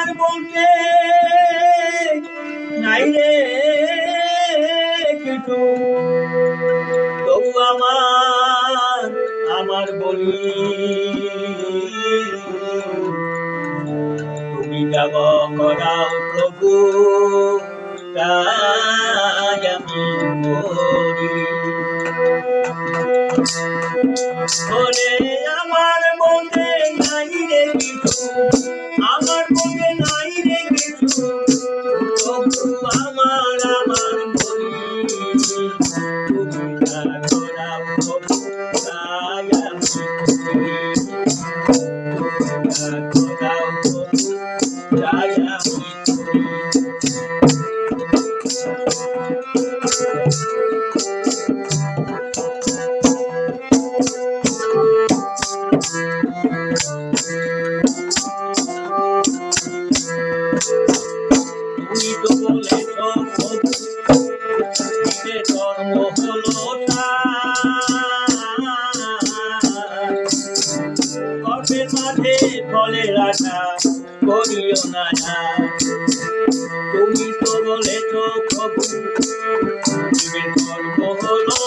আমার বলতে নাই রে কিছু, তবু আমার বলি তুমি যাব করাও প্রভু, তাই আমি করি। ওরে আমার মনে নাই রে কিছু, আমার মনে নাই রে কিছু, তবু আমার বলি তুমি যা করাও প্রভু, তাই আমি করি। তুমি যা করাও প্রভু, তাই আমি করি। তুমি তো বলেছ প্রভু যে ধর্ম হলো গর্বের মাঝে ফলের আশা করিও না। তুমি তো বলেছ প্রভু যে ধর্ম হলো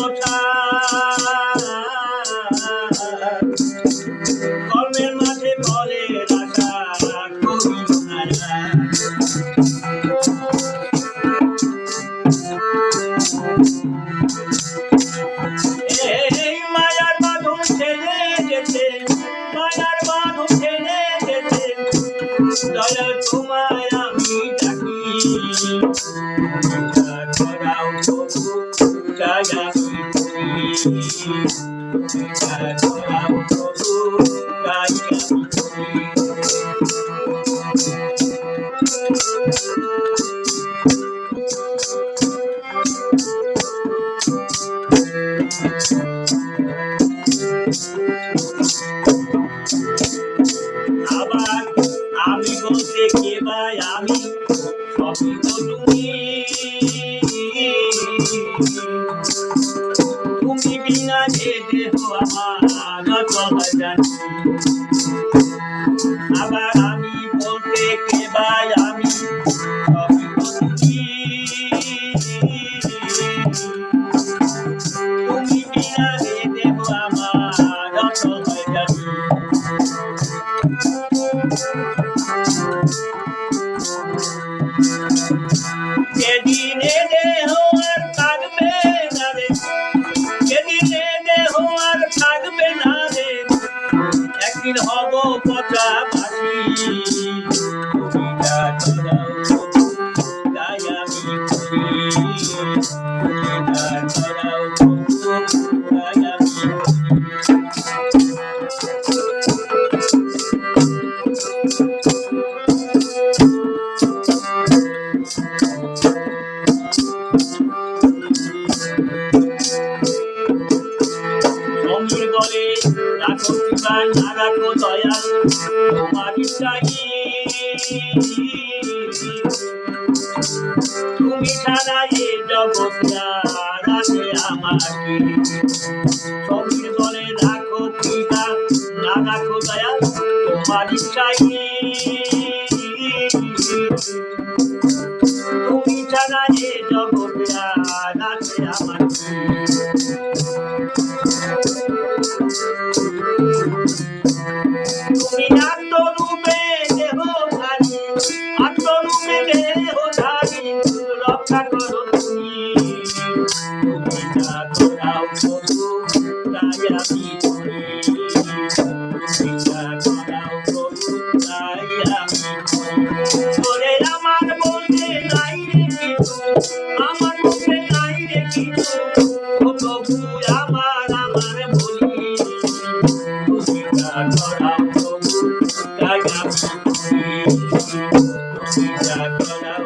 কর্মের মাঝে ফলের আশা করিও না। এই মায়ার বাঁধন ছেড়ে যেতে, মায়ার বাঁধন ছেড়ে যেতে দয়াল তোমায় আমি ডাকি। করাও প্রভু, তাই আমি করি। করাও প্রভু, তাই আমি করি। আবার আমি বলতে কে ভাই, আমি সবই তো তুমি বিনা যে দেহ আমার চলা জানি। আবার আমি বলতে কে ভাই, আমি সবই তো তুমি বিনা যে দেহ আমার চলা জানি। যেদিনে দেহ আর থাকবে না রে, যেদিনে দেহ আর থাকবে না রে, একদিন হব পচা মাটি। তুমি যা করাও প্রভু, তাই আমি করি। তুমি যা করাও প্রভু, তাই আমি করি। বলে রাখো কৃপায় না রাখো দয়াল তোমার ইচ্ছাই, তুমি ছাড়া এ জগৎ আর আছে আমার কি। সমীর বলে রাখো কৃপা না রাখো দয়াল তোমার ইচ্ছাই, তুমি ছাড়া এ জগৎ আর আছে আমার কি। তুমি আত্মরূপে দেহধারী, আত্মরূপে দেহধারী রক্ষা করো তুমি। তুমি যা করাও প্রভু, তাই আমি করি। তুমি যা করাও প্রভু, তাই আমি করি। ওরে আমার বলতে নাই রে কিছু, আমার মুখে নাই রে কিছু, ও প্রভু আমার বলি তুমি যা করাও প্রভু, তাই আমি করি। তুমি যা করাও